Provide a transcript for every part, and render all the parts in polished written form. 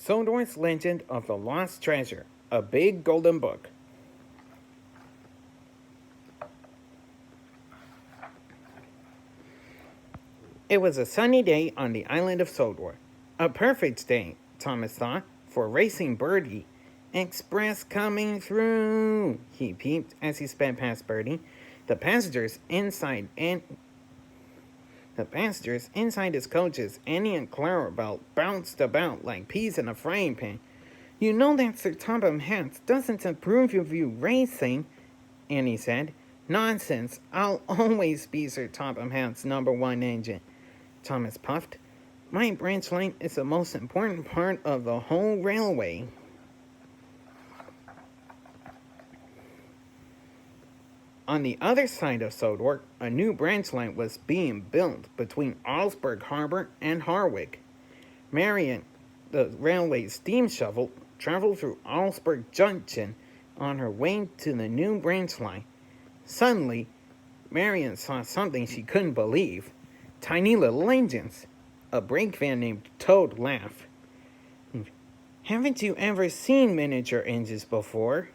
Sodor's Legend of the Lost Treasure, a big golden book. It was a sunny day on the island of Sodor. A perfect day, Thomas thought, for racing Birdie. Express coming through, he peeped as he sped past Birdie. The passengers inside his coaches, Annie and Clarabelle, bounced about like peas in a frying pan. You know that Sir Topham Hatt doesn't approve of you racing, Annie said. Nonsense, I'll always be Sir Topham Hatt's #1 agent, Thomas puffed. My branch line is the most important part of the whole railway. On the other side of Sodor, a new branch line was being built between Augsburg Harbor and Harwich. Marion, the railway steam shovel, traveled through Augsburg Junction on her way to the new branch line. Suddenly, Marion saw something she couldn't believe. Tiny little engines. A brake van named Toad laughed. Haven't you ever seen miniature engines before?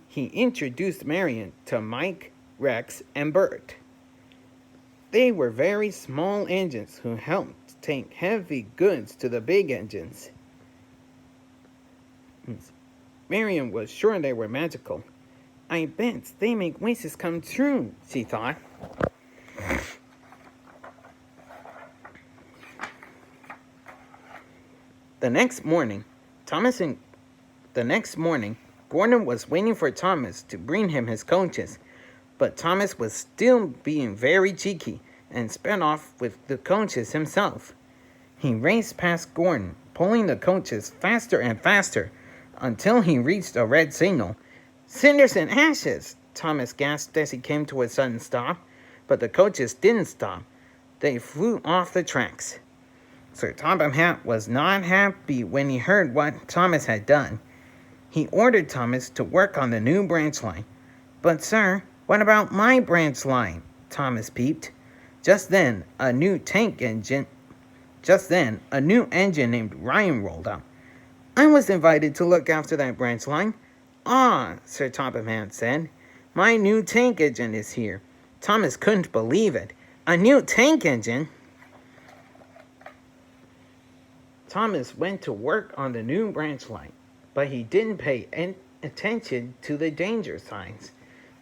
He introduced Marion to Mike, Rex, and Bert. They were very small engines who helped take heavy goods to the big engines. Marion was sure they were magical. I bet they make wishes come true, she thought. The next morning, Gordon was waiting for Thomas to bring him his coaches, but Thomas was still being very cheeky and sped off with the coaches himself. He raced past Gordon, pulling the coaches faster and faster until he reached a red signal. Cinders and ashes, Thomas gasped as he came to a sudden stop, but the coaches didn't stop. They flew off the tracks. Sir Topham Hatt was not happy when he heard what Thomas had done. He ordered Thomas to work on the new branch line. But, sir, what about my branch line? Thomas peeped. Just then, a new engine named Ryan rolled up. I was invited to look after that branch line. Ah, Sir Topham Hatt said. My new tank engine is here. Thomas couldn't believe it. A new tank engine? Thomas went to work on the new branch line, but he didn't pay attention to the danger signs.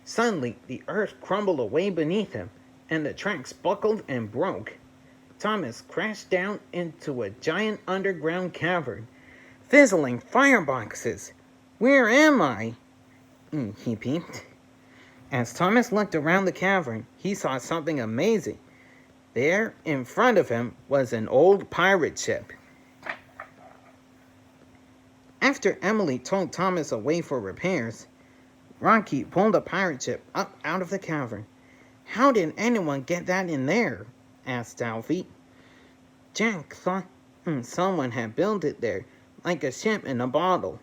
Suddenly, the earth crumbled away beneath him, and the tracks buckled and broke. Thomas crashed down into a giant underground cavern. Fizzling fireboxes! Where am I? He peeped. As Thomas looked around the cavern, he saw something amazing. There, in front of him, was an old pirate ship. After Emily told Thomas away for repairs, Rocky pulled the pirate ship up out of the cavern. How did anyone get that in there? Asked Alfie. Jack thought someone had built it there, like a ship in a bottle.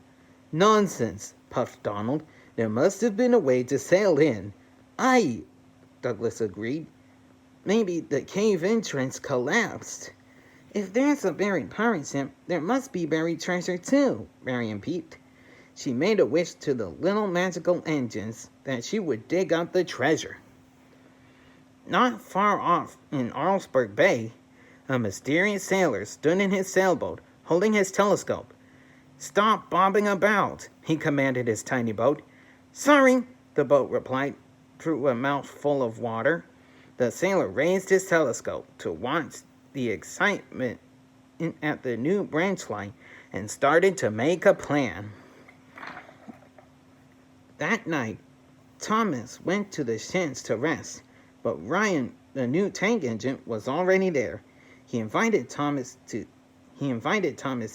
Nonsense, puffed Donald. There must have been a way to sail in. Aye, Douglas agreed. Maybe the cave entrance collapsed. If there's a buried pirate ship, there must be buried treasure too, Marion peeped. She made a wish to the little magical engines that she would dig up the treasure. Not far off in Augsburg Bay, a mysterious sailor stood in his sailboat, holding his telescope. Stop bobbing about, he commanded his tiny boat. Sorry, the boat replied through a mouthful of water. The sailor raised his telescope to watch the excitement at the new branch line and started to make a plan. That night, Thomas went to the sheds to rest, but Ryan, the new tank engine, was already there. He invited Thomas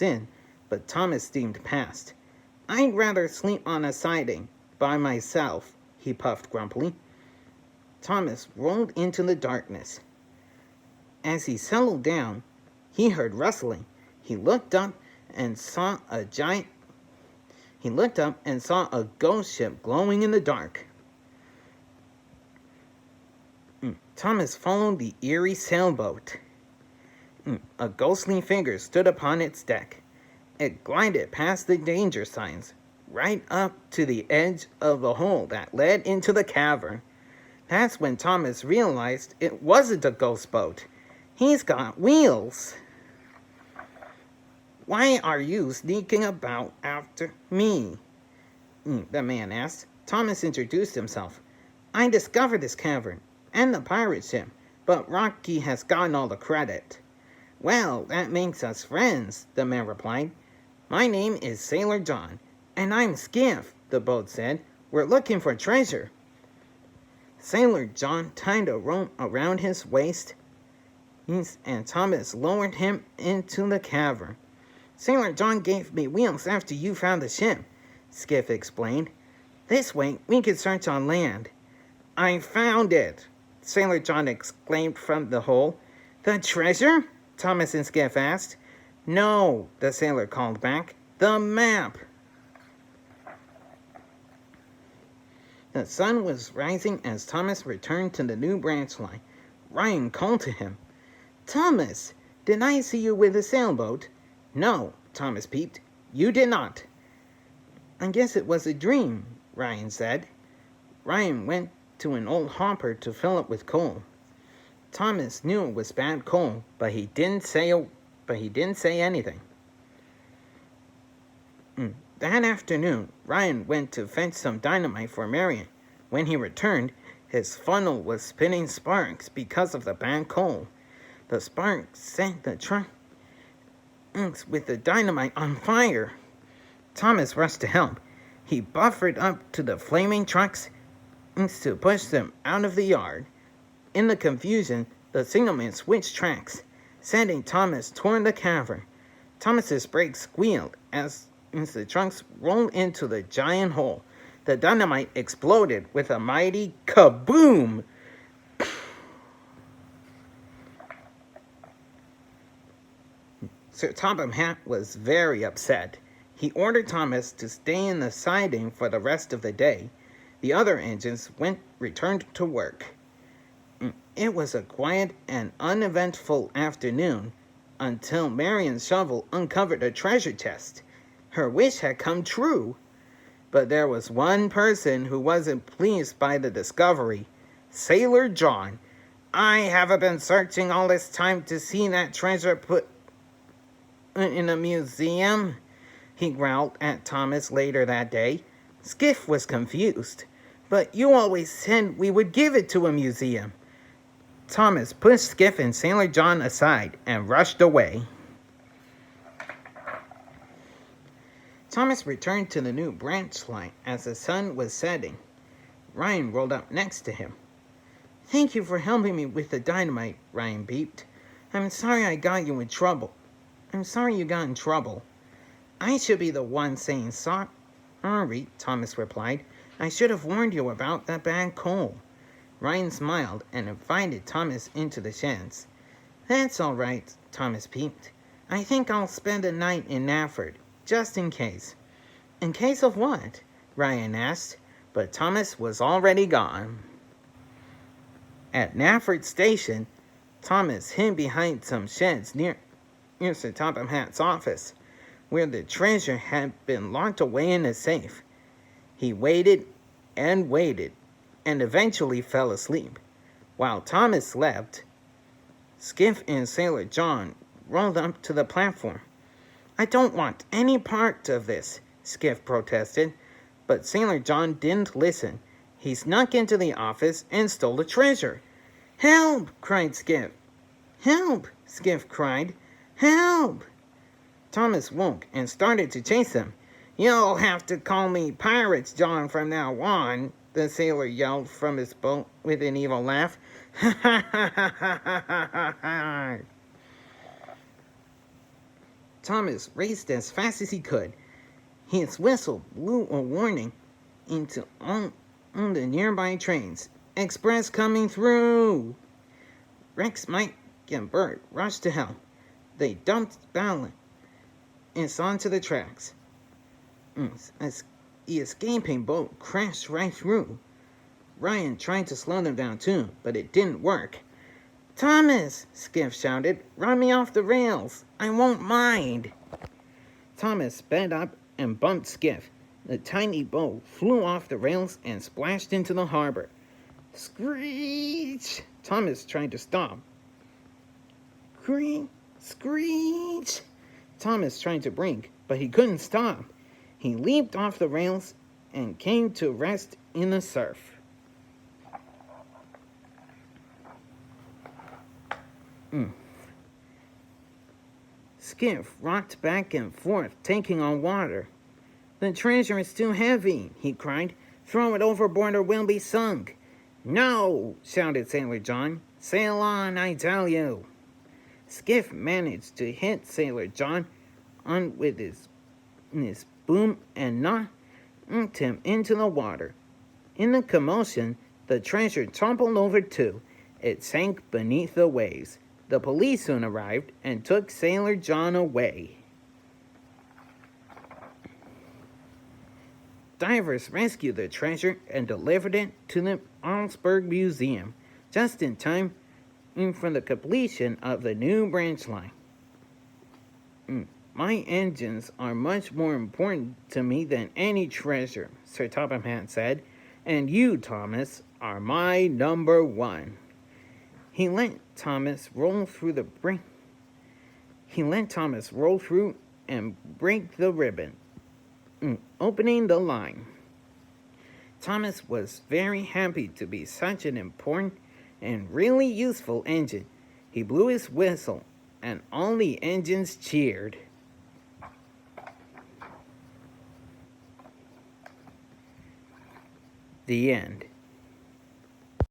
in, but Thomas steamed past. I'd rather sleep on a siding by myself, he puffed grumpily. Thomas rolled into the darkness. As he settled down, he heard rustling. He looked up and saw a ghost ship glowing in the dark. Thomas followed the eerie sailboat. A ghostly figure stood upon its deck. It glided past the danger signs, right up to the edge of the hole that led into the cavern. That's when Thomas realized it wasn't a ghost boat. He's got wheels. Why are you sneaking about after me? The man asked. Thomas introduced himself. I discovered this cavern and the pirate ship, but Rocky has gotten all the credit. Well, that makes us friends, the man replied. My name is Sailor John, and I'm Skiff, the boat said. We're looking for treasure. Sailor John tied a rope around his waist, and Thomas lowered him into the cavern. Sailor John gave me wheels after you found the ship, Skiff explained. This way, we can search on land. I found it, Sailor John exclaimed from the hole. The treasure? Thomas and Skiff asked. No, the sailor called back. The map. The sun was rising as Thomas returned to the new branch line. Ryan called to him. Thomas, did I see you with a sailboat? No, Thomas peeped. You did not. I guess it was a dream, Ryan said. Ryan went to an old hopper to fill it with coal. Thomas knew it was bad coal, but he didn't say anything. That afternoon, Ryan went to fetch some dynamite for Marion. When he returned, his funnel was spitting sparks because of the bad coal. The sparks set the truck with the dynamite on fire. Thomas rushed to help. He buffered up to the flaming trucks to push them out of the yard. In the confusion, the signalman switched tracks, sending Thomas toward the cavern. Thomas's brakes squealed as the trucks rolled into the giant hole. The dynamite exploded with a mighty kaboom. Sir Topham Hatt was very upset. He ordered Thomas to stay in the siding for the rest of the day. The other engines returned to work. It was a quiet and uneventful afternoon until Marion's shovel uncovered a treasure chest. Her wish had come true. But there was one person who wasn't pleased by the discovery. Sailor John. I haven't been searching all this time to see that treasure put in a museum, he growled at Thomas later that day. Skiff was confused. But you always said we would give it to a museum. Thomas pushed Skiff and Sailor John aside and rushed away. Thomas returned to the new branch line as the sun was setting. Ryan rolled up next to him. Thank you for helping me with the dynamite, Ryan beeped. I'm sorry I got you in trouble. I'm sorry you got in trouble. I should be the one saying sorry, Thomas replied. I should have warned you about that bad coal. Ryan smiled and invited Thomas into the sheds. That's all right, Thomas peeped. I think I'll spend a night in Nafford, just in case. In case of what? Ryan asked, but Thomas was already gone. At Nafford Station, Thomas hid behind some sheds near Sir Topham Hatt's office, where the treasure had been locked away in a safe. He waited and waited, and eventually fell asleep. While Thomas slept, Skiff and Sailor John rolled up to the platform. I don't want any part of this, Skiff protested, but Sailor John didn't listen. He snuck into the office and stole the treasure. Help! Cried Skiff. Help! Skiff cried. Help! Thomas woke and started to chase them. You'll have to call me Pirates John from now on, the sailor yelled from his boat with an evil laugh. Ha ha ha ha ha ha. Thomas raced as fast as he could. His whistle blew a warning into all the nearby trains. Express coming through! Rex, Mike, and Bert rushed to help. They dumped balance onto the tracks. As the escaping boat crashed right through. Ryan tried to slow them down too, but it didn't work. Thomas, Skiff shouted, run me off the rails. I won't mind. Thomas sped up and bumped Skiff. The tiny boat flew off the rails and splashed into the harbor. Screech! Thomas tried to stop. Screech! Thomas tried to brake, but he couldn't stop. He leaped off the rails and came to rest in the surf. Skiff rocked back and forth, taking on water. The treasure is too heavy, he cried. Throw it overboard or we'll be sunk. No, shouted Sailor John. Sail on, I tell you. Skiff managed to hit Sailor John on with his boom and knocked him into the water. In the commotion, the treasure toppled over too. It sank beneath the waves. The police soon arrived and took Sailor John away. Divers rescued the treasure and delivered it to the Augsburg Museum, just in time for the completion of the new branch line. My engines are much more important to me than any treasure, Sir Topham Hatt said, and you, Thomas, are my number one. He let Thomas roll through and break the ribbon, opening the line. Thomas was very happy to be such an important and really useful engine. He blew his whistle, and all the engines cheered. The end.